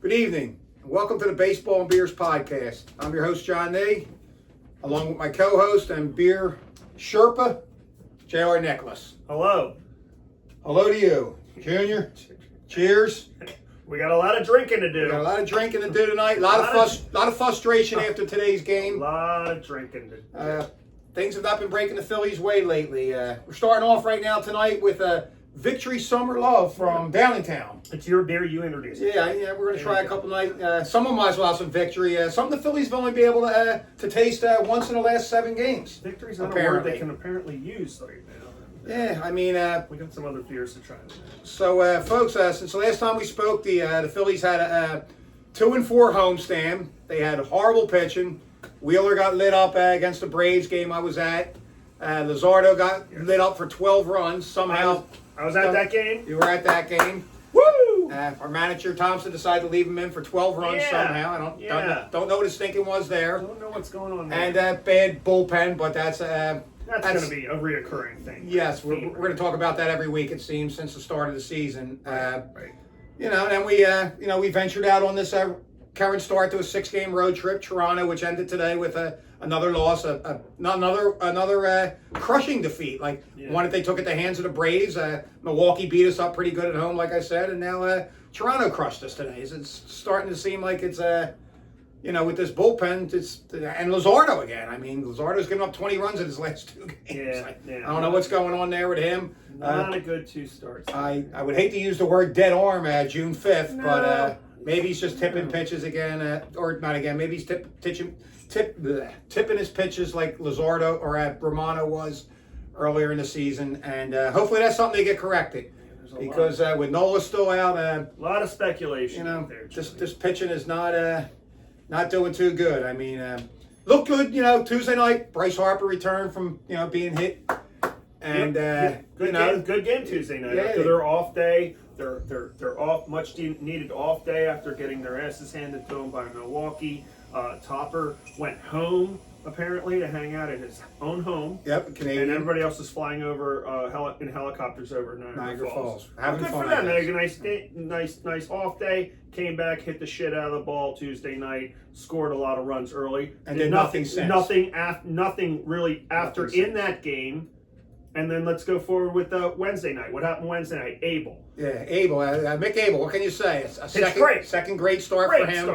Good evening, and welcome to the Baseball and Beers podcast. I'm your host, John Nee, along with my co-host and beer Sherpa, J.R. Nicholas. Hello. Hello to you, Junior. Cheers. We got a lot of drinking to do. We got a lot of drinking to do tonight. A lot of frustration after today's A game. lot of drinking to do. Things have not been breaking the Phillies' way lately. We're starting off right now tonight with a Victory Summer Love from Downingtown. It's your beer, you introduce it. Yeah, we're going to try a couple nights. Some of them might as well have some Victory. Some of the Phillies have only been able to taste once in the last 7 games. Victory's not a word they can apparently use right now. Yeah, I mean... we got some other beers to try. So, folks, since the last time we spoke, the Phillies had a 2-4 homestand. They had horrible pitching. Wheeler got lit up against the Braves game I was at. Luzardo got lit up for 12 runs. Somehow... I was at that game. You were at that game. Woo! Our manager, Thompson, decided to leave him in for 12 runs somehow. I don't know what his thinking was there. I don't know what's going on there. And bad bullpen, but that's going to be a reoccurring thing. Yes, we're going to talk about that every week, it seems, since the start of the season. Right. You know, and we ventured out on this current start to a 6-game road trip, Toronto, which ended today with another loss, another crushing defeat. One that they took at the hands of the Braves. Milwaukee beat us up pretty good at home, like I said, and now Toronto crushed us today. It's starting to seem like it's with this bullpen, and Luzardo again. I mean, Luzardo's given up 20 runs in his last 2 games. I don't know what's going on there with him. Not a good 2 starts. I would hate to use the word dead arm June 5th, but maybe he's just tipping pitches again, or not again. Maybe he's tipping his pitches like Luzardo or Romano was earlier in the season, and hopefully that's something they get corrected. Because with Nola still out, a lot of speculation. There, this pitching is not doing too good. I mean, looked good. Tuesday night, Bryce Harper returned from being hit, and good game Tuesday night. After their off day, they're off much needed off day after getting their asses handed to them by Milwaukee. Topper went home apparently to hang out at his own home. Yep, Canadian. And everybody else is flying over in helicopters over Niagara Falls. Having good fun. For them. They had a nice day, nice off day. Came back, hit the shit out of the ball Tuesday night. Scored a lot of runs early. And did nothing since. Nothing really after in that game. And then let's go forward with Wednesday night. What happened Wednesday night? Abel. Yeah, Abel. Mick Abel. What can you say? It's a second great start for him.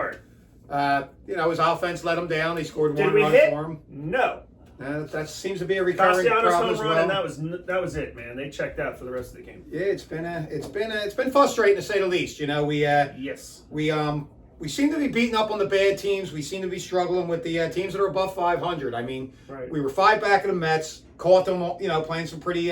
His offense let him down. He scored 1 run for him. No. That seems to be a recurring problem as well. And that was it, man. They checked out for the rest of the game. Yeah, it's been frustrating to say the least. We seem to be beating up on the bad teams. We seem to be struggling with the teams that are above 500. I mean, we were 5 back of the Mets. Caught them, playing some pretty.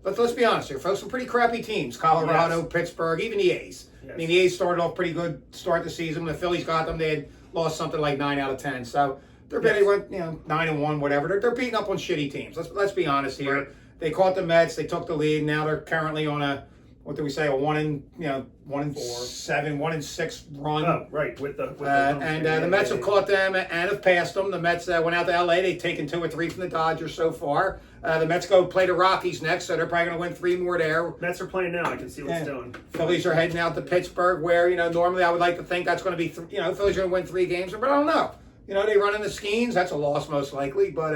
Let's be honest here, folks. Some pretty crappy teams. Colorado, Pittsburgh, even the A's. Yes. I mean, the A's started off pretty good start the season. When the Phillies got them, they had lost something like 9 out of 10. So they're barely went 9-1, whatever. They're beating up on shitty teams. Let's be honest here. Right. They caught the Mets. They took the lead. Now they're currently on a 1-7, 1-6 run. Oh, right. With the the Mets have caught them and have passed them. The Mets went out to L.A. They've taken 2 or 3 from the Dodgers so far. The Mets go play the Rockies next, so they're probably going to win 3 more there. Mets are playing now. I can see what's doing. Phillies are heading out to Pittsburgh, where normally I would like to think that's going to be Phillies are going to win 3 games, but I don't know. They run in the Skeens. That's a loss most likely, but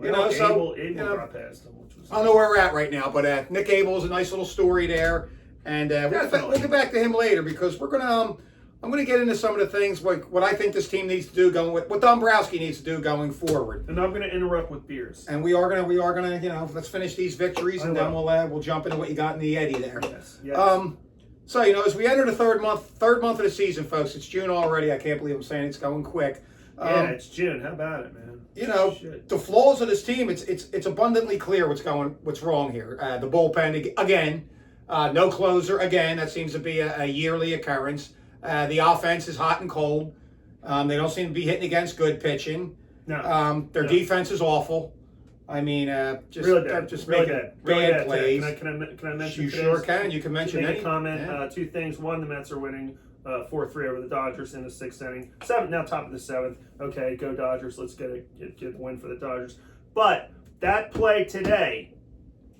Abel got past them. I don't know where we're at right now, but Nick Abel is a nice little story there. And we'll get back to him later because I'm gonna get into some of the things like what I think this team needs to do what Dombrowski needs to do going forward. And I'm gonna interrupt with beers. And we are gonna let's finish these victories and then we'll jump into what you got in the Eddie there. Yes. So as we enter the third month of the season, folks, it's June already. I can't believe I'm saying it's going quick. It's June. How about it, man? The flaws of this team. It's abundantly clear what's wrong here. The bullpen again. No closer again. That seems to be a yearly occurrence. The offense is hot and cold. They don't seem to be hitting against good pitching. No. Their defense is awful. I mean, just making bad plays. Can I mention? You sure can. You can mention any comment. Yeah. 2 things. 1, the Mets are winning 4-3 over the Dodgers in the 6th inning. 7th, now top of the 7th. Okay, go Dodgers. Let's get the win for the Dodgers. But that play today,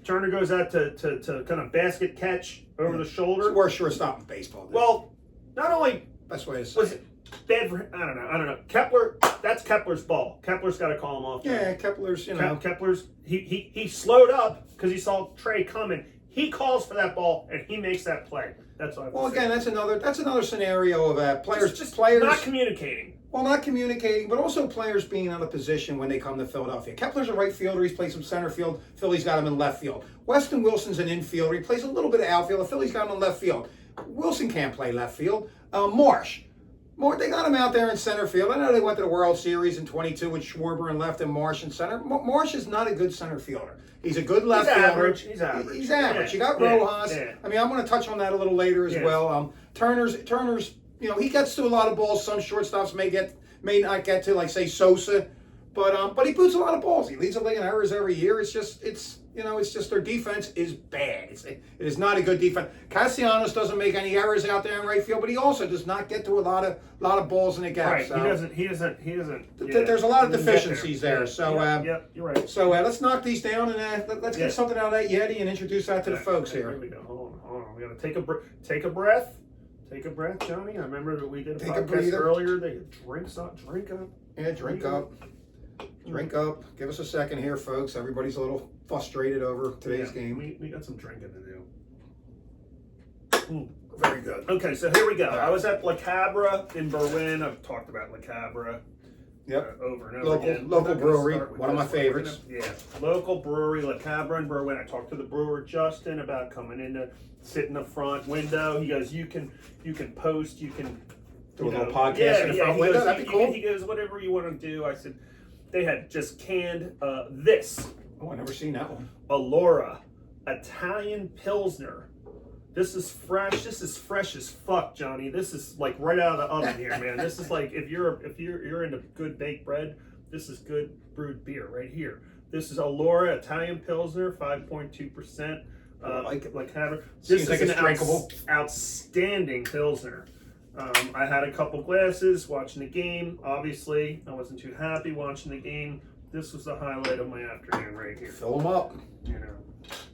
Turner goes out to kind of basket catch over the shoulder. It's the worst shortstop in baseball. Well, not only best way to say was it bad for, I don't know. Kepler, that's Kepler's ball. Kepler's got to call him off. Yeah, Kepler's, Kepler's, he slowed up because he saw Trey coming. He calls for that ball and he makes that play. That's what I Well, again, that's another scenario of players just players not communicating. Well, not communicating, but also players being out of position when they come to Philadelphia. Kepler's a right fielder. He's played some center field. Phillies got him in left field. Weston Wilson's an infielder. He plays a little bit of outfield. The Phillies got him in left field. Wilson can't play left field. Marsh, they got him out there in center field. I know they went to the World Series in 22 with Schwarber in left and Marsh in center. Marsh is not a good center fielder. He's a good left fielder. He's average. He's average. Yeah. You got Rojas. Yeah. I mean, I'm going to touch on that a little later as well. Turner's, he gets to a lot of balls. Some shortstops may not get to, like, say, Sosa, but he boots a lot of balls. He leads the league in errors every year. It's just their defense is bad. It is not a good defense. Castellanos doesn't make any errors out there in right field, but he also does not get to a lot of balls in the gap. Right, so he doesn't. There's a lot of deficiencies there. So you're right. So let's knock these down and let's get something out of that Yeti and introduce that to the folks here. Here we go. Hold on. We got to take a breath. Take a breath, Johnny. I remember that we did a podcast earlier. They drink up. Yeah, drink up. Drink up. Give us a second here, folks. Everybody's a little frustrated over today's game. We got some drinking to do. Very good. Okay, so here we go. I was at La Cabra in Berwyn. I've talked about La Cabra over and over again. Local brewery, one of my favorites. Local brewery, La Cabra in Berwyn. I talked to the brewer, Justin, about coming in to sit in the front window. He goes, you can post, you can do a little podcast in the front window. That'd be cool. He goes, whatever you want to do. I said, they had just canned this. Oh, I've never seen that one. Allura Italian Pilsner. This is fresh. This is fresh as fuck, Johnny. This is like right out of the oven here, man. This is like if you're into good baked bread, this is good brewed beer right here. This is Allura Italian Pilsner, 5.2%. Like Cabra. This is an drinkable, outstanding Pilsner. I had a couple glasses watching the game. Obviously, I wasn't too happy watching the game. This was the highlight of my afternoon right here. Fill them up.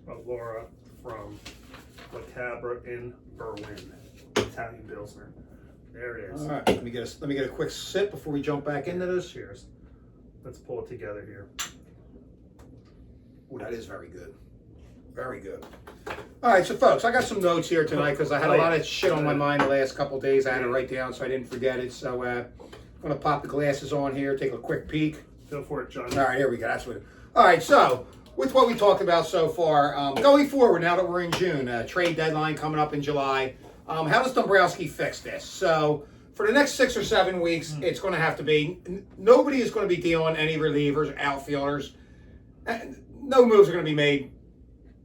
Allura from La Cabra in Berwyn, Italian Pilsner. There it is. All right, let me get a quick sip before we jump back into this. Cheers. Let's pull it together here. Oh, that is very good. Very good. All right, so folks, I got some notes here tonight because I had a lot of shit on my mind the last couple of days. I had to write down so I didn't forget it. So I'm going to pop the glasses on here, take a quick peek. Go for it, John. All right, here we go. All right, so with what we talked about so far, going forward, now that we're in June, trade deadline coming up in July, how does Dombrowski fix this? So for the next 6 or 7 weeks, it's going to have to be, nobody is going to be dealing any relievers, outfielders. No moves are going to be made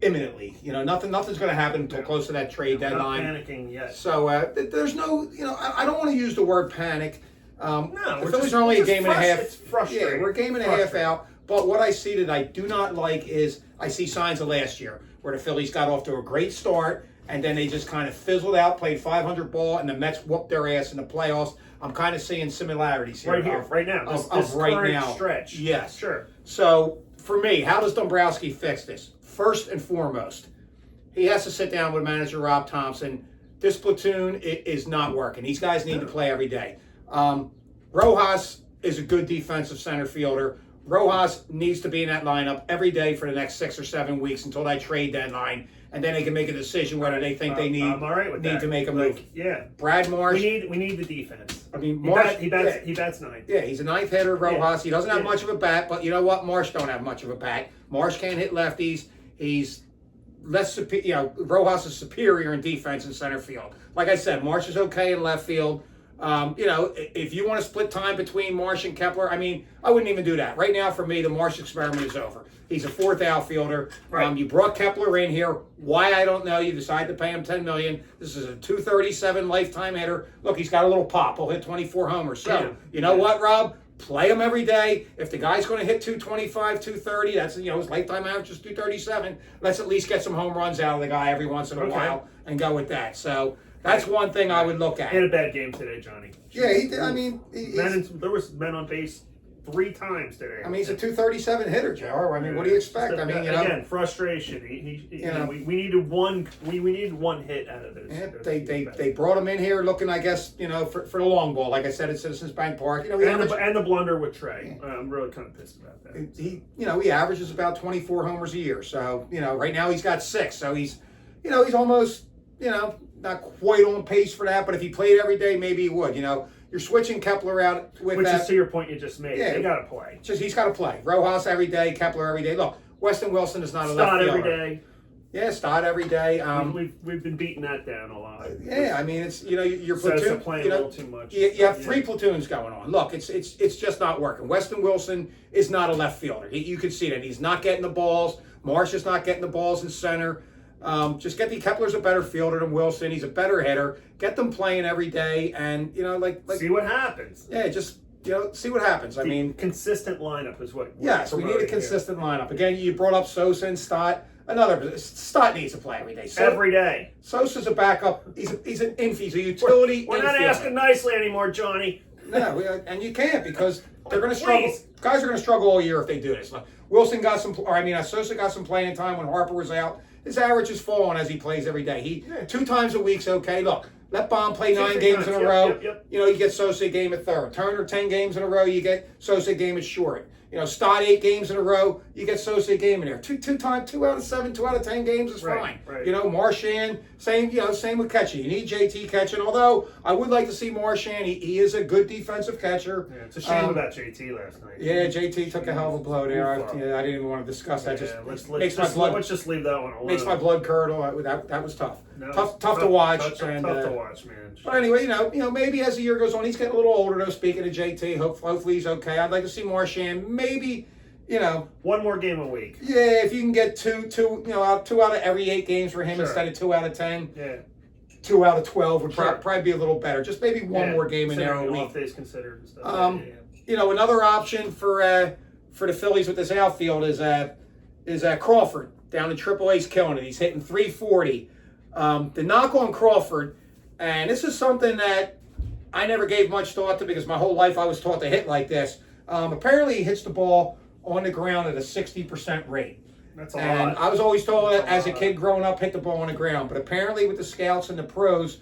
imminently. Nothing's going to happen until close to that trade deadline. Not panicking yet. So there's no, I don't want to use the word panic. No, the Phillies are only a game and a half. It's frustrating. Yeah, we're a game and a half out. But what I see that I do not like is I see signs of last year where the Phillies got off to a great start and then they just kind of fizzled out, played 500 ball, and the Mets whooped their ass in the playoffs. I'm kind of seeing similarities here. Right now. This right current now. Stretch. Yes. Sure. So for me, how does Dombrowski fix this? First and foremost, he has to sit down with manager Rob Thompson. This platoon is not working. These guys need to play every day. Rojas is a good defensive center fielder. Rojas needs to be in that lineup every day for the next 6 or 7 weeks until that trade deadline, and then they can make a decision whether they think they need to make a move. Brad Marsh. We need the defense. I mean, Marsh. He bats ninth. Yeah, he's a ninth hitter. Rojas. He doesn't have much of a bat, but you know what? Marsh don't have much of a bat. Marsh can't hit lefties. He's less Rojas is superior in defense in center field. Like I said, Marsh is okay in left field. If you want to split time between Marsh and Kepler, I mean, I wouldn't even do that. Right now, for me, the Marsh experiment is over. He's a fourth outfielder. Right. You brought Kepler in here. Why, I don't know. You decided to pay him $10 million. This is a 237 lifetime hitter. Look, he's got a little pop. He'll hit 24 homers. So, you know what, Rob? Play him every day. If the guy's going to hit 225, 230, that's, his lifetime average is 237. Let's at least get some home runs out of the guy every once in a while and go with that. So that's one thing I would look at. He had a bad game today, Johnny. Yeah, he did. I mean, there was men on base 3 times today. I mean, he's a 237 hitter, Joe. I mean, what do you expect? I mean, again, frustration. We needed one. We needed one hit out of this. Yeah, they brought him in here looking, I guess, for the long ball. Like I said at Citizens Bank Park, and the blunder with Trey. I'm really kind of pissed about that. He averages about 24 homers a year. So right now he's got 6. So he's almost not quite on pace for that. But if he played every day, maybe he would. You're switching Kepler out with Which that. is to your point you just made. Yeah, they got to play. He's got to play. Rojas every day, Kepler every day. Look, Weston Wilson is not a left fielder. Stott every day. Yeah, Stott every day. We've been beating that down a lot. Yeah, I mean it's your Sosa platoon playing a little too much. You have 3 platoons going on. Look, it's just not working. Weston Wilson is not a left fielder. You can see that he's not getting the balls. Marsh is not getting the balls in center. Just get Kepler's a better fielder than Wilson. He's a better hitter. Get them playing every day, and see what happens. Yeah, just see what happens. I mean, consistent lineup is what. Yes, we need a consistent lineup. Again, you brought up Sosa and Stott. Stott needs to play every day. Every day. Sosa's a backup. He's an he's a utility. We're not asking nicely anymore, Johnny. No, and you can't because they're going to struggle. Guys are going to struggle all year if they do this. Wilson got Sosa got some playing time when Harper was out. His average is falling as he plays every day. 2 times a week's okay. Look, let Baum play 9 games in a row. Yep. You get Sosa a game at third. Turner 10 games in a row. You get Sosa a game at short. Stott 8 games in a row. You get Sosa a game in there. 2 out of 7, 2 out of 10 games is fine. Right. Marchand, same with catcher. You need JT catching. Although I would like to see Marchand. He is a good defensive catcher. Yeah, it's a shame about JT last night. Yeah, JT took a hell of a blow there. I didn't even want to discuss that. Let's just leave that one alone. Makes my blood curdle. That was tough. Tough to watch. Tough to watch, man. But anyway, maybe as the year goes on, he's getting a little older though. Speaking of JT, hopefully he's okay. I'd like to see Marchand maybe. One more game a week. Yeah, if you can get two out of every 8 games for him instead of 2 out of 10. Yeah. 2 out of 12 would probably be a little better. Just maybe one more game in there a week. Off days considered and stuff. Another option for the Phillies with this outfield is Crawford down in AAA's killing it. He's hitting 340. The knock on Crawford, and this is something that I never gave much thought to because my whole life I was taught to hit like this. Apparently he hits the ball on the ground at a 60% rate. That's a and lot. I was always told that as a kid growing up, hit the ball on the ground. But apparently with the scouts and the pros,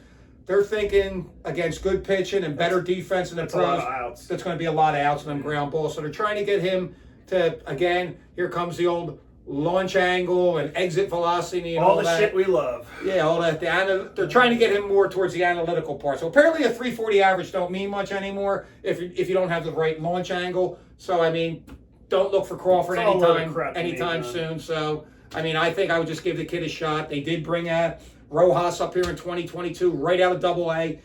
they're thinking against good pitching and better defense in the pros, that's going to be a lot of outs and them ground balls. So they're trying to get him to, again, here comes the old launch angle and exit velocity and all the that. Shit we love. Yeah, all that. They're trying to get him more towards the analytical part. So apparently a 340 average don't mean much anymore if you don't have the right launch angle. So, I mean, don't look for Crawford anytime soon. So, I mean, I think I would just give the kid a shot. They did bring Rojas up here in 2022 right out of Double-A.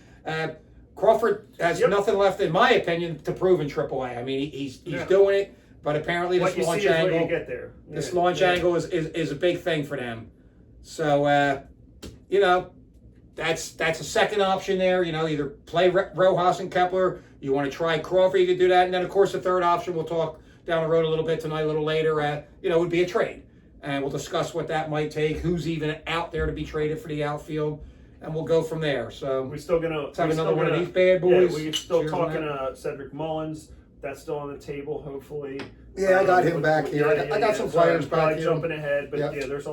Crawford has nothing left, in my opinion, to prove in Triple-A. I mean, he's doing it, but apparently this launch angle, this launch angle is a big thing for them. So, that's a second option there. Either play Rojas and Kepler. You want to try Crawford, you could do that. And then, of course, the third option, we'll talk down the road a little bit tonight, a little later, would be a trade. And we'll discuss what that might take, who's even out there to be traded for the outfield, and we'll go from there. So we're still going to have another one of these bad boys. Yeah, we're still talking Cedric Mullins. That's still on the table, hopefully. Yeah, I got him back here. I got some players back here. Jumping ahead, but there's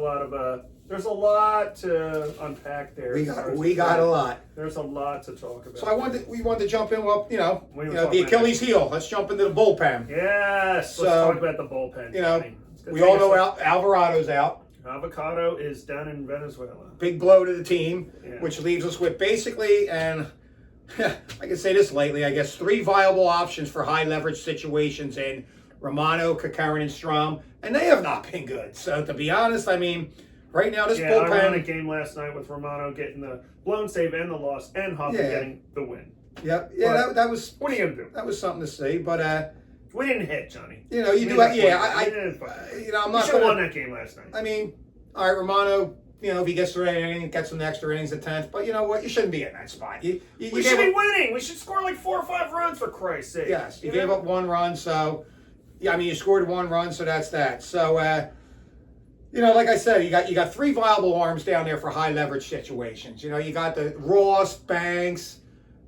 a lot to unpack there. We got a lot. There's a lot to talk about. So we wanted to jump in. Well, the Achilles heel. Let's jump into the bullpen. Yes. Let's talk about the bullpen. We all know Alvarado's out. Avocado is down in Venezuela. Big blow to the team, which leaves us with basically, and I can say this lately, I guess 3 viable options for high leverage situations in Romano, Kakarin, and Strom, and they have not been good. So to be honest, I mean, right now this bullpen. Ironic game last night with Romano getting the blown save and the loss, and Hoffman getting the win. That was. What are you gonna do? That was something to see, but we didn't hit, Johnny. You do. I'm not. Should have won that game last night. I mean, all right, Romano. If he gets the right inning, gets some extra innings at 10th. But you know what? You shouldn't be in that spot. We should be winning. We should score like 4 or 5 runs for Christ's sake. Yes, you gave up 1 run, so you scored 1 run, so that's that. So like I said, you got 3 viable arms down there for high leverage situations. You got the Ross, Banks,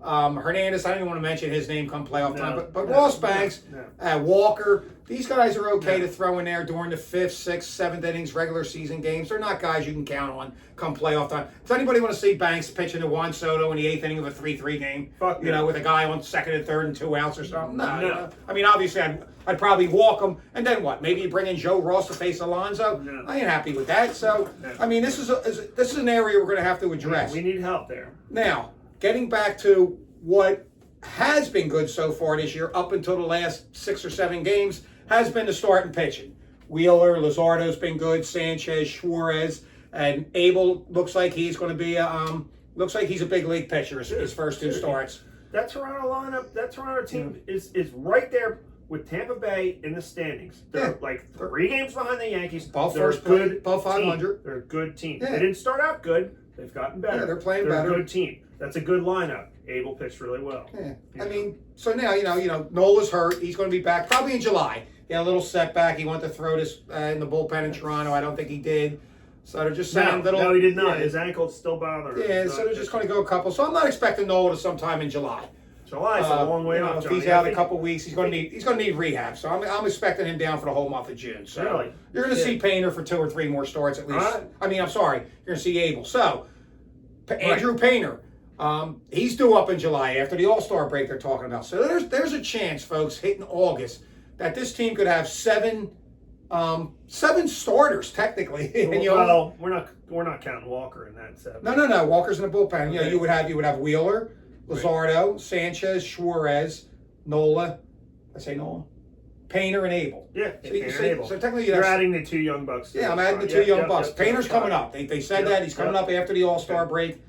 Hernandez, I don't even want to mention his name come playoff time, but Ross Banks, Walker, these guys are okay to throw in there during the 5th, 6th, 7th innings, regular season games. They're not guys you can count on come playoff time. Does anybody want to see Banks pitching to Juan Soto in the 8th inning of a 3-3 game? With a guy on 2nd and 3rd and 2 outs or something? No. You know? I mean, obviously, I'd probably walk him, and then what? Maybe you bring in Joe Ross to face Alonso? No. I ain't happy with that. So, I mean, this is an area we're going to have to address. We need help there. Now, getting back to what has been good so far this year, up until the last 6 or 7 games, has been the starting pitching. Wheeler, Luzardo's been good. Sanchez, Suarez, and Abel looks like he's going to be looks like he's a big league pitcher. His first 2 starts. That Toronto lineup, that Toronto team is right there with Tampa Bay in the standings. They're like 3 games behind the Yankees. Both they're first good, both 500. They're a good team. Yeah. They didn't start out good. They've gotten better. Yeah, they're playing better. better. They're a good team. That's a good lineup. Abel pitched really well. Yeah. I mean, so now, Nola's hurt. He's going to be back probably in July. He had a little setback. He wanted to throw this in the bullpen in Toronto. I don't think he did. So they're just saying No, he did not. His ankle's still bothering him. Yeah, so they're just going to go a couple. So I'm not expecting Nola to sometime in July. July's a long way off. If he's out a couple weeks, he's going to need rehab. So I'm expecting him down for the whole month of June. So really? You're going to see Painter for 2 or 3 more starts at least. I mean, I'm sorry, you're going to see Abel. So Andrew Painter, he's due up in July after the All-Star break they're talking about. So there's a chance, folks, hitting August that this team could have 7 starters technically. Well, we're not counting Walker in that 7. No. Walker's in the bullpen. Okay. You would have Wheeler, Luzardo, Sanchez, Suarez, Nola. I say Nola. Painter and Abel. Yeah, Painter and Abel. So technically, you're adding the 2 young bucks. Yeah, I'm adding the 2 young bucks. Painter's coming up. They said that he's coming up after the All-Star break.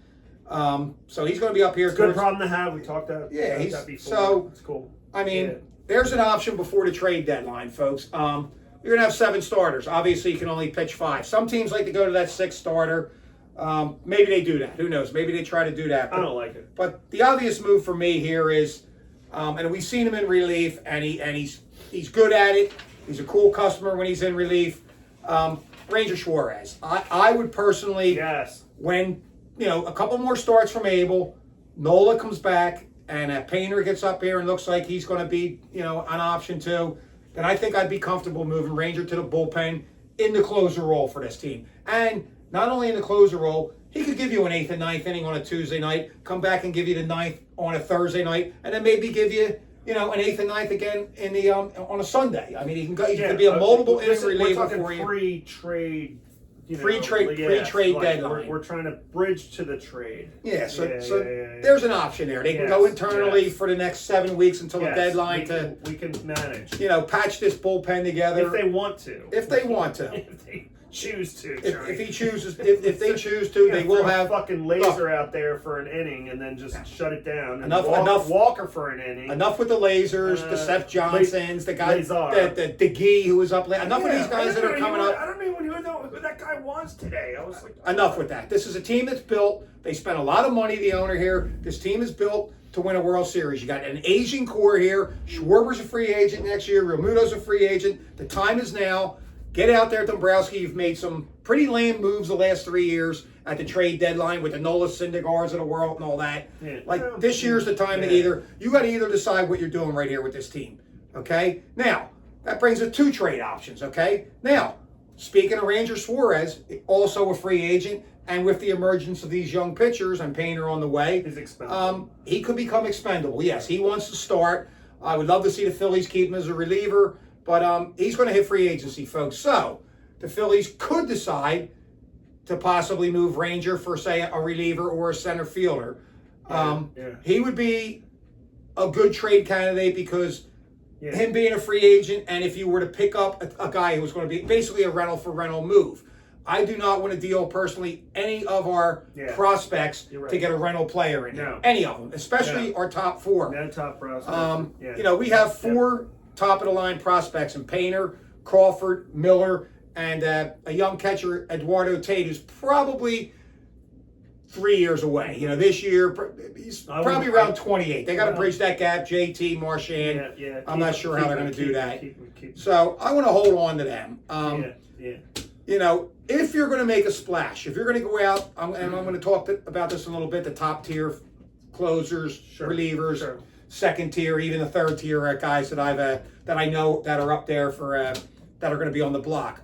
So he's going to be up here. It's a good problem to have. We talked about that before. So it's cool. I mean, there's an option before the trade deadline, folks. You're going to have 7 starters. Obviously, you can only pitch 5. Some teams like to go to that 6th starter. Maybe they do that. Who knows? Maybe they try to do that. I don't like it. But the obvious move for me here is, and we've seen him in relief, and he's good at it. He's a cool customer when he's in relief. Ranger Suarez. I would personally, when a couple more starts from Abel, Nola comes back, and Painter gets up here and looks like he's going to be an option too, then I think I'd be comfortable moving Ranger to the bullpen in the closer role for this team. And not only in the closer role, he could give you an 8th and 9th inning on a Tuesday night, come back and give you the 9th on a Thursday night, and then maybe give you an 8th and 9th again in the on a Sunday. I mean, he could be a multiple inning reliever for you. Free-trade. Free-trade deadline. We're trying to bridge to the trade. Yeah, so there's an option there. They can go internally for the next 7 weeks until the deadline we can manage. Patch this bullpen together if they want to. If they want to. If they choose to. If he chooses, if they choose to, they will have a fucking laser out there for an inning and then just shut it down. Enough Walker for an inning. Enough with the lasers, the Seth Johnsons, the guy, the DeGee who was up late. Enough of these guys that are coming up. I don't even know who that guy was today. I was like, enough with that. This is a team that's built. They spent a lot of money. The owner here. This team is built to win a World Series. You got an aging core here. Schwarber's a free agent next year. Realmuto's a free agent. The time is now. Get out there, Dombrowski. You've made some pretty lame moves the last 3 years at the trade deadline with the Nola Syndergaards of the world and all that. This year's the time to you got to either decide what you're doing right here with this team. Okay? Now, that brings us 2 trade options. Okay? Now, speaking of Ranger Suarez, also a free agent, and with the emergence of these young pitchers and Painter on the way, he could become expendable. Yes, he wants to start. I would love to see the Phillies keep him as a reliever. But he's going to hit free agency, folks. So the Phillies could decide to possibly move Ranger for, say, a reliever or a center fielder. He would be a good trade candidate because him being a free agent, and if you were to pick up a guy who was going to be basically a rental for rental move. I do not want to deal personally any of our prospects to get a rental player in. No. Any of them, especially our top 4. No top prospects. We have 4 top-of-the-line prospects in Painter, Crawford, Miller, and a young catcher, Eduardo Tate, who's probably 3 years away. This year, he's probably around 28. They got to bridge that gap. JT, Marchand. I'm not sure how they're going to do that. So I want to hold on to them. If you're going to make a splash, if you're going to go out, and I'm going to talk about this a little bit, the top tier closers, relievers, Sure. second tier, even the third tier guys that that I know that are up there for that are going to be on the block.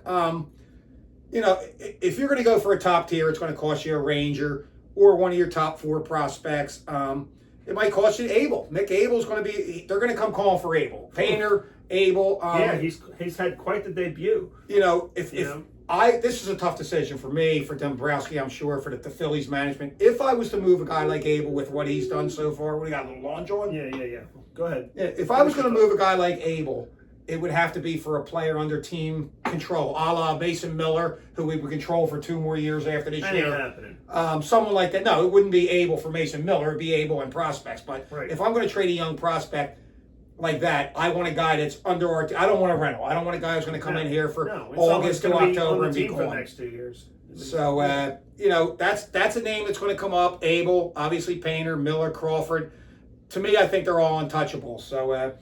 If you're going to go for a top tier, it's going to cost you a Ranger or one of your top 4 prospects. It might cost you Abel. Nick Abel's going to be. They're going to come calling for Abel. Painter, Abel. He's had quite the debut. This is a tough decision for me, for Dombrowski, I'm sure, for the Phillies management. If I was to move a guy like Abel with what he's done so far, we got a little launch on. Yeah. Go ahead. Yeah, if I was going to move a guy like Abel, it would have to be for a player under team control, a la Mason Miller, who we would control for 2 more years after this year. Ain't happening. Someone like that. No, it wouldn't be Abel for Mason Miller. It'd be Abel and prospects. But if I'm going to trade a young prospect like that, I want a guy that's under our. I don't want a rental. I don't want a guy who's going to come in here for August to October and be gone for the next 2 years. So that's a name that's going to come up. Abel, obviously Painter, Miller, Crawford. To me, I think they're all untouchable. So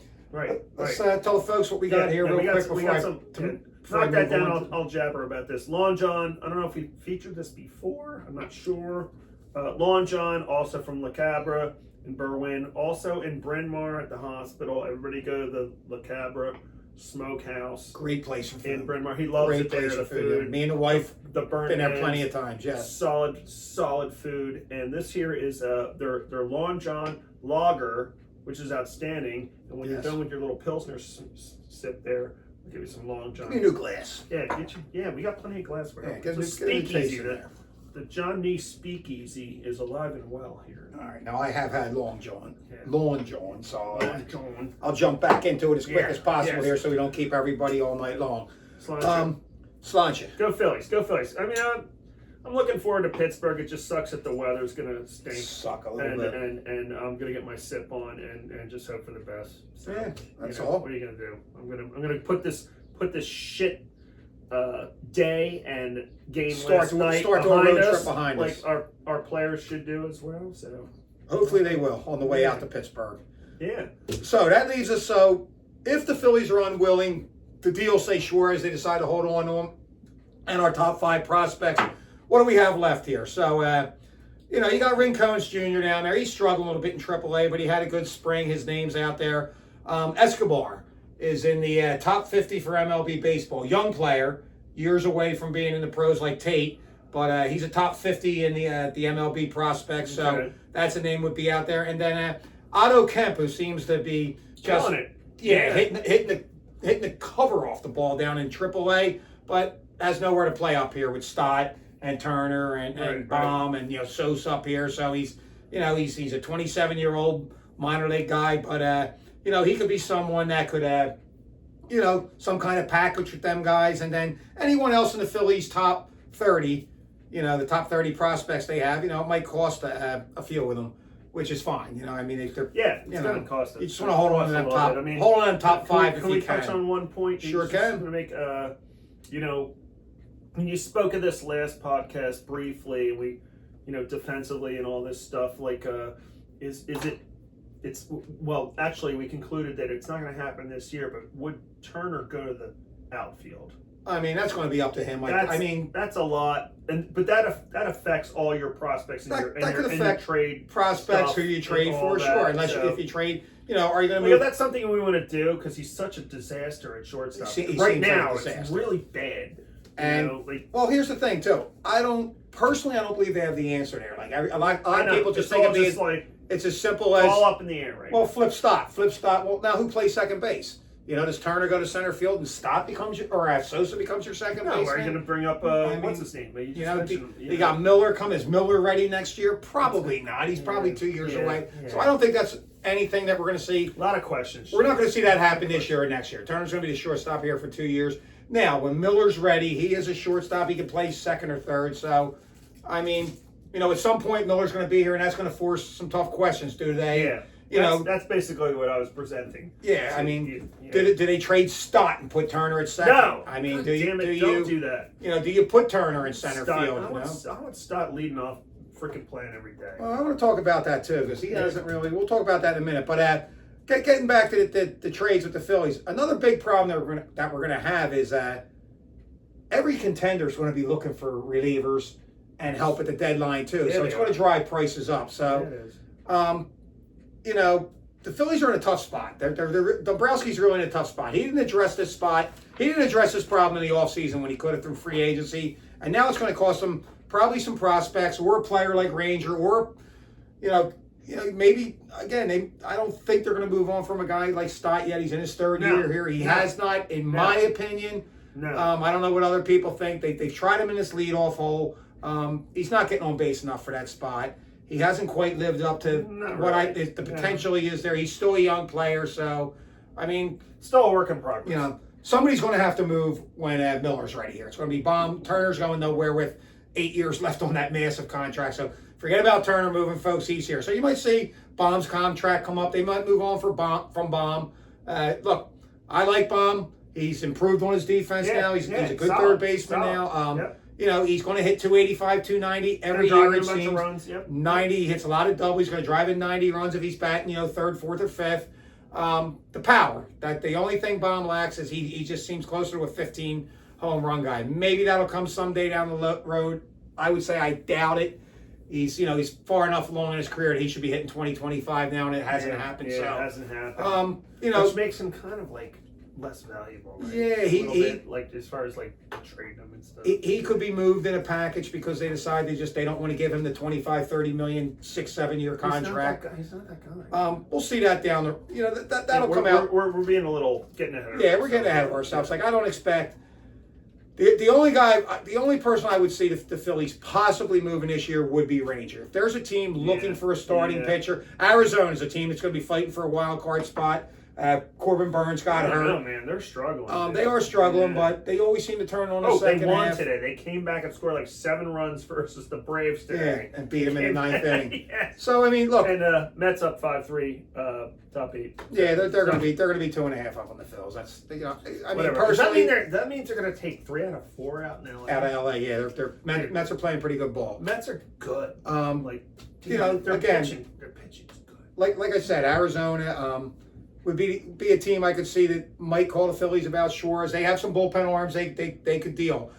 let's tell the folks what we got here real quick before knock that down. I'll jabber about this. Long John. I don't know if we featured this before. I'm not sure. Long John, also from La Cabra in Berwyn, also in Bryn Mawr at the hospital. Everybody go to the La Cabra Smokehouse. Great place for food. In Bryn Mawr. He loves it there, the food. Me and the wife the burnt been there ends, plenty of times, yes. Solid food. And this here is their Long John Lager, which is outstanding. And when you're done with your little Pilsner sip there, I'll give you some Long John. Give me a new glass. Yeah, we got plenty of glassware. Yeah, it's a speakeasy. The John Nee Speakeasy is alive and well here. All right, now I have had Long John. Yeah. Long John, so Long John. I'll jump back into it as quick as possible here so we don't keep everybody all night long. Sláinte. Go Phillies. Go Phillies. I mean, I'm looking forward to Pittsburgh. It just sucks that the weather's going to stink. Suck a little bit. And I'm going to get my sip on and just hope for the best. So, yeah, that's all. What are you going to do? I'm going to put this shit day and game last night start the road trip behind us. Like our players should do as well. So hopefully they will on the way out to Pittsburgh. Yeah. So that leaves us. So if the Phillies are unwilling, the deal say sure as they decide to hold on to them, and our top 5 prospects, what do we have left here? So you got Rincones Jr. down there. He's struggling a little bit in AAA, but he had a good spring. His name's out there. Escobar is in the top 50 for MLB baseball. Young player, years away from being in the pros like Tate, but he's a top 50 in the MLB prospects. So that's a name would be out there. And then Otto Kemp, who seems to be just hitting the cover off the ball down in AAA, but has nowhere to play up here with Stott and Turner and Baum and Sosa up here. So he's a 27-year-old minor league guy, but he could be someone that could some kind of package with them guys, and then anyone else in the Phillies top 30, the top 30 prospects they have, it might cost a few of them, which is fine. They're it's going to cost us. You just want to hold on to them top. Hold on to them top 5 if you can. Can we touch on one point? Sure can. To make when you spoke of this last podcast briefly, we, defensively and all this stuff, like, actually we concluded that it's not going to happen this year, but would Turner go to the outfield? I mean, that's going to be up to him. That's a lot, but that affects all your prospects in your trade prospects who you trade for, sure. Unless if you trade, are you going to move? That's something we want to do because he's such a disaster at shortstop. Right now, it's really bad. And here's the thing too. I don't believe they have the answer there. Like a lot of people just think it's as simple as all up in the air right now. Flip Stott. Well, now who plays second base? Does Turner go to center field and Stott becomes Sosa becomes your second baseman? Are you going to bring up what's his name? You got Miller come. Is Miller ready next year? Probably not. He's probably 2 years away. Yeah. So I don't think that's anything that we're going to see. A lot of questions. We're not going to see that happen this year or next year. Turner's going to be the shortstop here for 2 years. Now, when Miller's ready, he is a shortstop. He can play second or third. So, I mean, at some point Miller's going to be here, and that's going to force some tough questions. Do they? Yeah. That's basically what I was presenting. Yeah, I mean, did they trade Stott and put Turner at second? No. I mean, don't do that. Do you put Turner in center field? I want Stott leading off freaking playing every day. Well, I want to talk about that too because he hasn't really. We'll talk about that in a minute. But getting back to the trades with the Phillies, another big problem that we're gonna have is every contender is going to be looking for relievers and help at the deadline too. So it's going to drive prices up. So. You know, the Phillies are in a tough spot. Dombrowski's really in a tough spot. He didn't address this spot. He didn't address this problem in the offseason when he could have through free agency. And now it's going to cost him probably some prospects or a player like Ranger or, maybe, again, I don't think they're going to move on from a guy like Stott yet. He's in his third year here. He has not, in my opinion. No. I don't know what other people think. They've tried him in this leadoff hole. He's not getting on base enough for that spot. He hasn't quite lived up to the potential he is there. He's still a young player, so, I mean. Still a work in progress. Somebody's going to have to move when Miller's right here. It's going to be Baum. Turner's going nowhere with 8 years left on that massive contract. So forget about Turner moving, folks. He's here. So you might see Baum's contract come up. They might move on from Baum. Look, I like Baum. He's improved on his defense now. He's a good third baseman now. He's going to hit 285, 290 every year, it seems. Runs, 90. He hits a lot of doubles. He's going to drive in 90 runs if he's batting, third, fourth, or fifth. The power. The only thing Baum lacks is he just seems closer to a 15 home run guy. Maybe that'll come someday down the road. I would say I doubt it. He's far enough along in his career that he should be hitting 20, 25 now, and it hasn't happened. Yeah, it hasn't happened. Which makes him kind of like less valuable, right? Yeah, he like as far as like trading him and stuff. He could be moved in a package because they decide they don't want to give him the 25, 30 million, 6-7 year contract. He's not that guy. We'll see that down the that'll come out. We're being a little getting ahead of ourselves. Yeah, we're getting ahead of ourselves. Like I don't expect the only person I would see the Phillies possibly moving this year would be Ranger. If there's a team looking for a starting pitcher, Arizona is a team that's going to be fighting for a wild card spot. Corbin Burns got hurt. No, man, they're struggling. They are struggling, but they always seem to turn on the second half. They won today. They came back and scored like 7 runs versus the Braves today. Yeah, and beat them in the 9th inning. So I mean, look, and Mets up 5-3, top 8. Yeah, they're going to be 2.5 up on the Phils. That's I mean, personally, that means they're going to take 3 out of 4 out in LA. Out of LA, yeah, Mets are playing pretty good ball. Mets are good. They're pitching. Their pitching is good. Like I said, Arizona. Would be a team I could see that might call the Phillies about Suarez. They have some bullpen arms they could deal.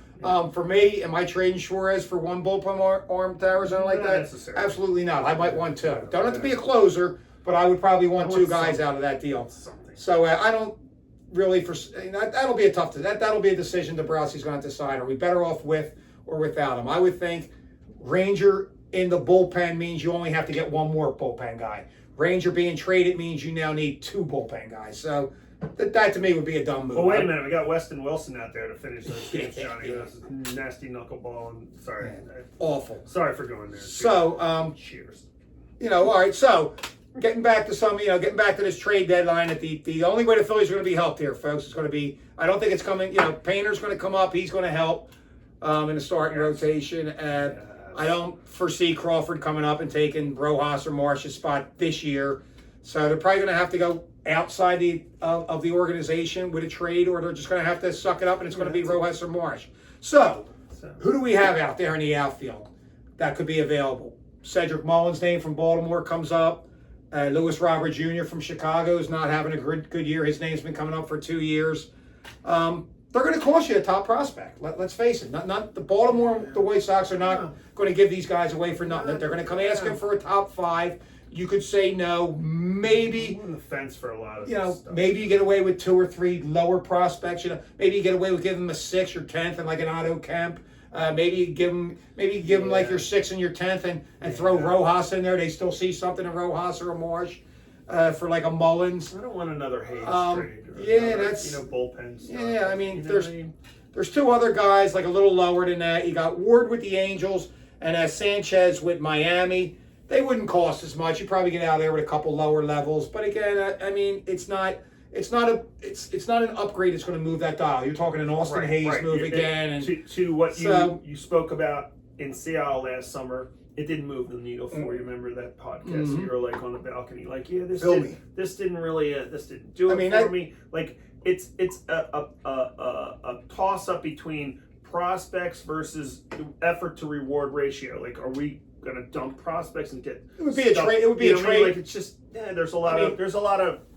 For me, am I trading Suarez for one bullpen arm to Arizona like that? Necessarily. Absolutely not. I might want 2. Don't have to be a closer, but I would probably want 2 guys out of that deal. So I don't really that'll be a tough that'll be a decision Dombrowski's going to decide. Are we better off with or without him? I would think Ranger in the bullpen means you only have to get one more bullpen guy. Ranger being traded means you now need 2 bullpen guys. So that to me would be a dumb move. Well, wait a minute. We got Weston Wilson out there to finish those games, Johnny. That's a nasty knuckleball. Sorry. Awful. Sorry for going there. So, cheers. All right. So, getting back to this trade deadline, the only way the Phillies are going to be helped here, folks, is going to be, I don't think it's coming, Painter's going to come up. He's going to help in the starting rotation. I don't foresee Crawford coming up and taking Rojas or Marsh's spot this year. So they're probably going to have to go outside of the organization with a trade, or they're just going to have to suck it up and it's going to be Rojas or Marsh. So who do we have out there in the outfield that could be available? Cedric Mullins' name from Baltimore comes up. Lewis Robert Jr. from Chicago is not having a good year. His name's been coming up for 2 years. They're going to cost you a top prospect. Let's face it. Not the Baltimore, the White Sox are not going to give these guys away for nothing. They're going to come asking for a top 5. You could say no. Maybe on the fence for a lot of stuff. Maybe you get away with 2 or 3 lower prospects. Maybe you get away with giving them a 6th or 10th and like an Otto Kemp. Maybe you give them like your 6th and your 10th and throw Rojas in there. They still see something in Rojas or a Marsh. For like a Mullins. I don't want another Hayes trade. That's bullpen stuff. Yeah, I mean, there's 2 other guys like a little lower than that. You got Ward with the Angels and Sanchez with Miami. They wouldn't cost as much. You probably get out there with a couple lower levels, but again, I mean, it's not an upgrade that's going to move that dial. You're talking an Austin Hayes move again, and to what you spoke about in Seattle last summer. It didn't move the needle for you. Remember that podcast? Mm-hmm. You were like on the balcony, like, yeah, this didn't really do it for me. Like it's a toss up between prospects versus effort to reward ratio. Like, are we gonna dump prospects and get? It would be a trade. It would be a trade. Like, it's just there's a lot of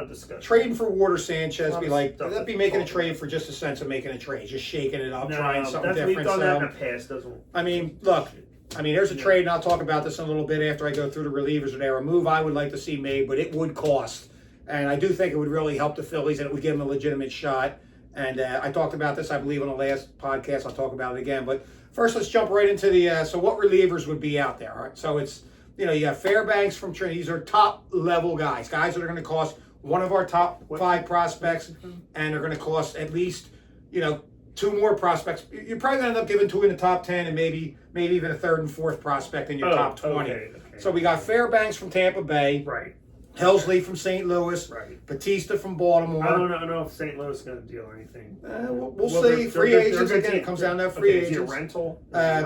discussion. Trading for Ward or Sanchez that'd be making a trade for just a sense of making a trade, just shaking it up, trying something different. We've done that in the past, doesn't? I mean, look. I mean, there's a trade, and I'll talk about this in a little bit after I go through the relievers. Or there, a move I would like to see made, but it would cost. And I do think it would really help the Phillies, and it would give them a legitimate shot. And I talked about this, I believe, on the last podcast. I'll talk about it again. But first, let's jump right into the so what relievers would be out there. All right? So it's, you have Fairbanks from Trinity. These are top-level guys that are going to cost one of our top 5 prospects, and they're going to cost at least, 2 more prospects. You're probably going to end up giving 2 in the top 10 and maybe even a 3rd and 4th prospect in your top 20. Okay. So we got Fairbanks from Tampa Bay. Right. Helsley from St. Louis. Right. Batista from Baltimore. I don't know if St. Louis is going to deal anything. We'll see. Free agents, again, it comes down to free agents. Is he a rental?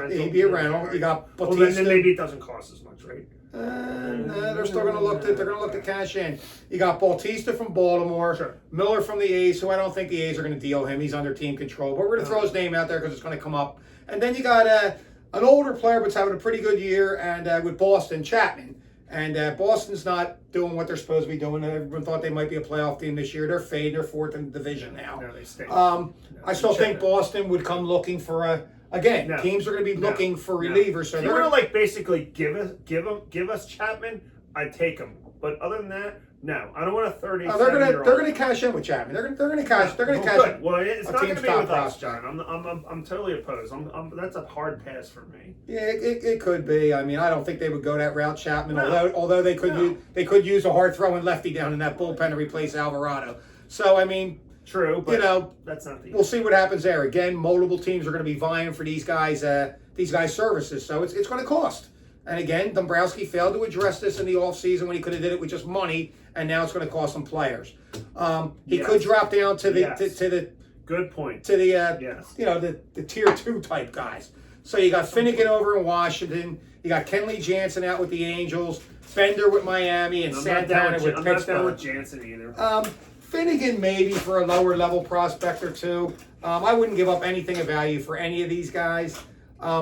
He'd be a rental. You got Batista. Well, then maybe it doesn't cost as much, right? No, they're still going to look. They're going to look to cash in. You got Bautista from Baltimore, sure. Miller from the A's, who I don't think the A's are going to deal him. He's under team control, but we're going to throw his name out there because it's going to come up. And then you got an older player, but's having a pretty good year, and with Boston, Chapman. And Boston's not doing what they're supposed to be doing. Everyone thought they might be a playoff team this year. They're fading. They're 4th in the division now. No, they stay. I still think Boston would come looking for teams are going to be looking for relievers. So if you want to basically give us Chapman, I'd take him. But other than that, no, I don't want a 30. They're going to cash in with Chapman. They're going to cash. They're going to cash. Good. Well, it's not going to be with us, John. I'm totally opposed. That's a hard pass for me. Yeah, it could be. I mean, I don't think they would go that route, Chapman. No. Although they could use a hard throwing lefty down in that bullpen to replace Alvarado. So I mean. True, but that's not the. We'll see what happens there. Again, multiple teams are going to be vying for these guys' services, so it's going to cost. And again, Dombrowski failed to address this in the offseason when he could have did it with just money, and now it's going to cost some players. He could drop down to the to the good point to the the tier 2 type guys. So you got Finnegan over in Washington. You got Kenley Jansen out with the Angels, Bender with Miami, and Santana with Pittsburgh. I'm not down with Jansen either. Finnegan maybe for a lower level prospect or 2. I wouldn't give up anything of value for any of these guys.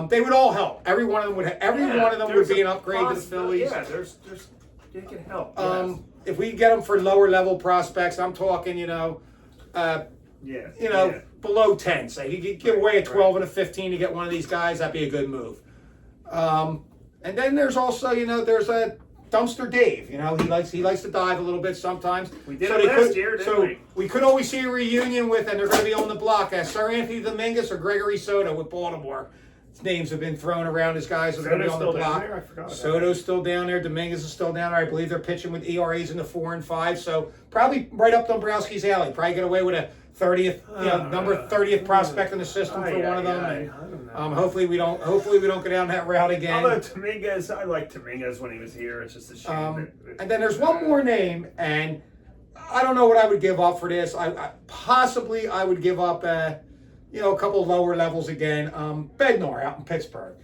They would all help. Every one of them would. One of them would be an upgrade to the Phillies. Yeah, they can help. If we get them for lower level prospects, I'm talking, below 10. Say you could give away a 12 and a 15 to get one of these guys. That'd be a good move. And then there's also, there's a Dumpster Dave. He likes to dive a little bit sometimes. We did it last year, didn't we? We could always see a reunion with, and they're going to be on the block, Sir Anthony Dominguez or Gregory Soto with Baltimore. Names have been thrown around as guys that are going to be on the block. Soto's still down there. Dominguez is still down there. I believe they're pitching with ERAs in the 4 and 5. So probably right up Dombrowski's alley. Probably get away with a 30th, number 30th prospect in the system for one of them. And hopefully we don't go down that route again. Although Dominguez, I liked Dominguez when he was here. It's just a shame. And then there's one more name, and I don't know what I would give up for this. I would give up. A couple lower levels again. Bednar out in Pittsburgh.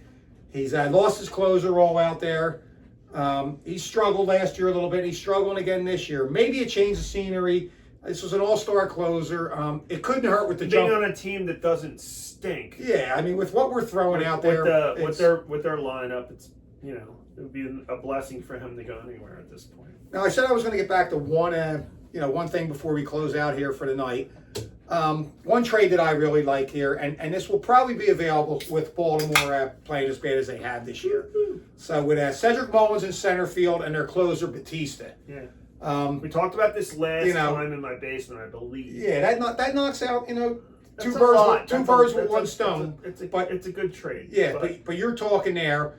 He's lost his closer role out there. He struggled last year a little bit. He's struggling again this year. Maybe a change of scenery. This was an all-star closer. It couldn't hurt with the being jump. on a team that doesn't stink. Yeah, I mean, with what we're throwing out there, with their lineup, it's it would be a blessing for him to go anywhere at this point. Now, I said I was going to get back to one thing before we close out here for the night. One trade that I really like here, and this will probably be available with Baltimore playing as bad as they have this year. So with Cedric Mullins in center field and their closer Batista. Yeah. We talked about this last time in my basement, I believe. Yeah, that knocks out two birds with one stone. It's a good trade. Yeah, but you're talking there.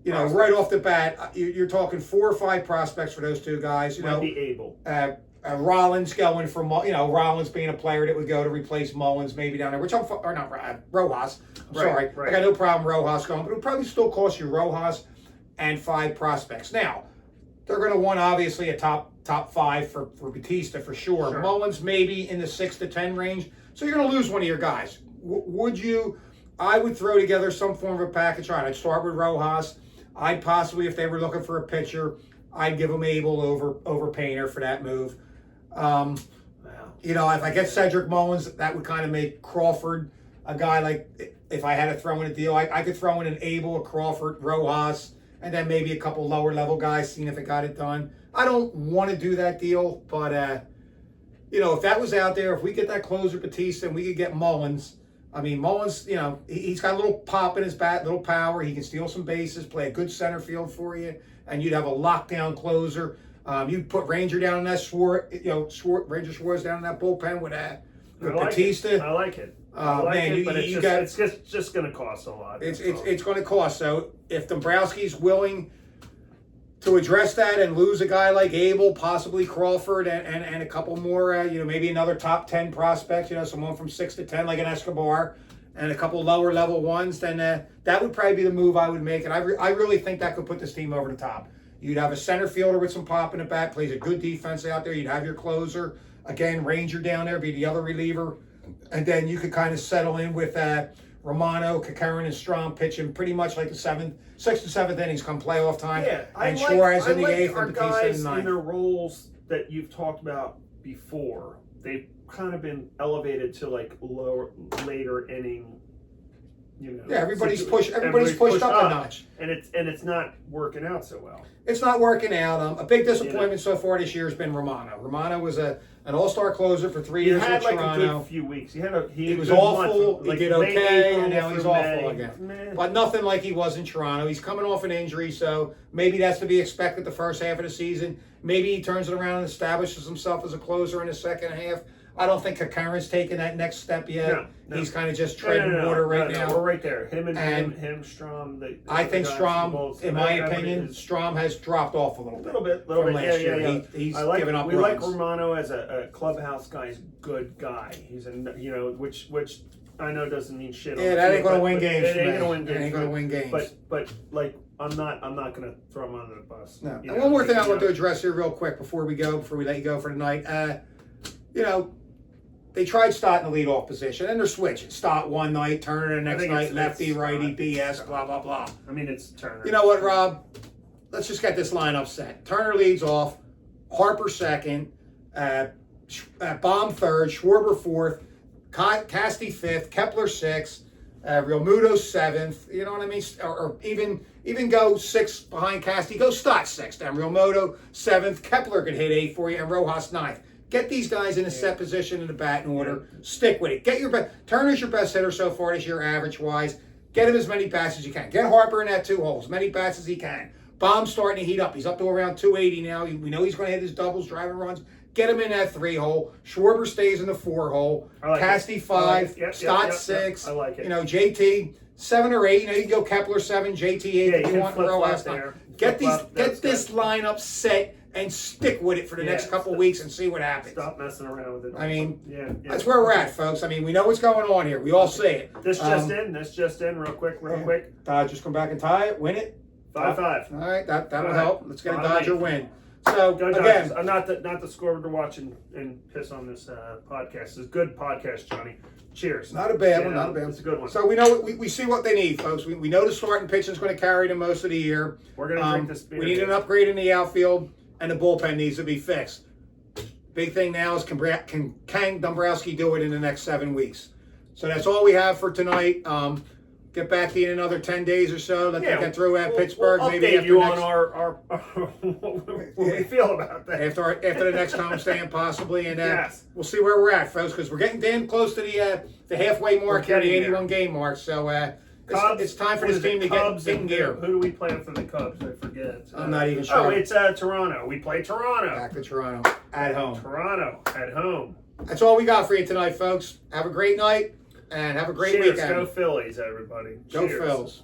Right off the bat, you're talking 4 or 5 prospects for those 2 guys. Might be able. Rollins going from, Rollins being a player that would go to replace Mullins maybe down there, Rojas. I'm sorry. I got no problem Rojas going, but it would probably still cost you Rojas and 5 prospects. Now, they're going to want, obviously, a top 5 for Batista for sure. Mullins maybe in the 6 to 10 range. So you're going to lose one of your guys. Would you? I would throw together some form of a package. All right, I'd start with Rojas. I'd possibly, if they were looking for a pitcher, I'd give them Abel over Painter for that move. If I get Cedric Mullins, that would kind of make Crawford a guy like, if I had to throw in a deal, I could throw in an Abel, a Crawford, Rojas, and then maybe a couple lower level guys, seeing if it got it done. I don't want to do that deal, but if that was out there, if we get that closer Batista and we could get Mullins, I mean, Mullins, he's got a little pop in his bat, little power. He can steal some bases, play a good center field for you, and you'd have a lockdown closer. You'd put Ranger down in that Ranger Schwartz down in that bullpen with Batista. I like it. It's just going to cost a lot. It's going to cost. So if Dombrowski's willing to address that and lose a guy like Abel, possibly Crawford, and a couple more, maybe another top 10 prospects, someone from 6 to 10 like an Escobar, and a couple lower level ones, then that would probably be the move I would make. And I really think that could put this team over the top. You'd have a center fielder with some pop in the bat, plays a good defense out there. You'd have your closer, again, Ranger down there, be the other reliever. And then you could kind of settle in with Romano, Kakarin, and Strom pitching pretty much like the 6th to 7th innings come playoff time. Yeah, and Suarez in the 8th and Batista in the 9th. Guys in their roles that you've talked about before, they've kind of been elevated to like later inning. Yeah, everybody's pushed up a notch, and it's not working out so well. It's not working out. A big disappointment so far this year has been Romano. Romano was an all-star closer for 3 years in Toronto. He had like a good few weeks. He was awful. He did okay, and now he's awful again. But nothing like he was in Toronto. He's coming off an injury, so maybe that's to be expected the first half of the season. Maybe he turns it around and establishes himself as a closer in the second half. I don't think Kakarin's taken that next step yet. No. He's kind of just treading water right now. We're right there. Him, Strom. I think Strom, in my opinion, Strom has dropped off a little bit. Little bit. Last year. Yeah. He's given up runs. We like Romano as a clubhouse guy. He's a good guy. He's which I know doesn't mean shit. Yeah, that ain't going to win games. It ain't going to win games. But like, I'm not going to throw him under the bus. No. And one more thing I want to address here real quick before we let you go for tonight. They tried Stott in the leadoff position, and they're switching. Stott one night, Turner the next night, lefty, righty, BS, blah, blah, blah. I mean, it's Turner. You know what, Rob? Let's just get this lineup set. Turner leads off, Harper second, Baum third, Schwarber fourth, Casti fifth, Kepler sixth, Realmuto seventh. You know what I mean? Or even go sixth behind Casti. Go Stott sixth, and Realmuto seventh. Kepler could hit eighth for you, and Rojas ninth. Get these guys in a set position in the batting order. Stick with it. Get your best. Turner's your best hitter so far this year, average-wise. Get him as many bats as you can. Get Harper in that 2 hole, as many bats as he can. Baum's starting to heat up. He's up to around 280 now. We know he's going to hit his doubles, driving runs. Get him in that 3 hole. Schwarber stays in the 4 hole. Casti 5. Stott 6. I like it. JT 7 or 8. You can go Kepler 7, JT 8 if you want. Rojas 9. Get this lineup set and stick with it for the next couple weeks and see what happens. Stop messing around with it. I mean, that's where we're at, folks. I mean, we know what's going on here. We all see it. This just in, real quick. Dodgers come back and tie it, win it. 5-5. All right, that'll help. Let's get a Dodger win. So, go again. I'm not the score to watch and piss on this podcast. It's a good podcast, Johnny. Cheers. Not a bad one. Not a bad one. It's a good one. So we know we see what they need, folks. We know the starting pitching is going to carry them most of the year. We're going to drink this beer. We need an upgrade in the outfield, and the bullpen needs to be fixed. Big thing now is can Dombrowski do it in the next 7 weeks? So that's all we have for tonight. Get back to you in another 10 days or so. Let them get through at Pittsburgh. We'll maybe update you on our what we feel about that. After the next homestand, possibly. And yes. We'll see where we're at, folks, because we're getting damn close to the halfway mark here, the 81 game mark. So it's time for this team to get in gear. Who do we play for the Cubs? I forget. I'm not even sure. Oh, it's Toronto. We play Toronto. Back to Toronto. At home. Toronto. At home. That's all we got for you tonight, folks. Have a great night. And have a great weekend. Go Phillies, everybody. Go Phils.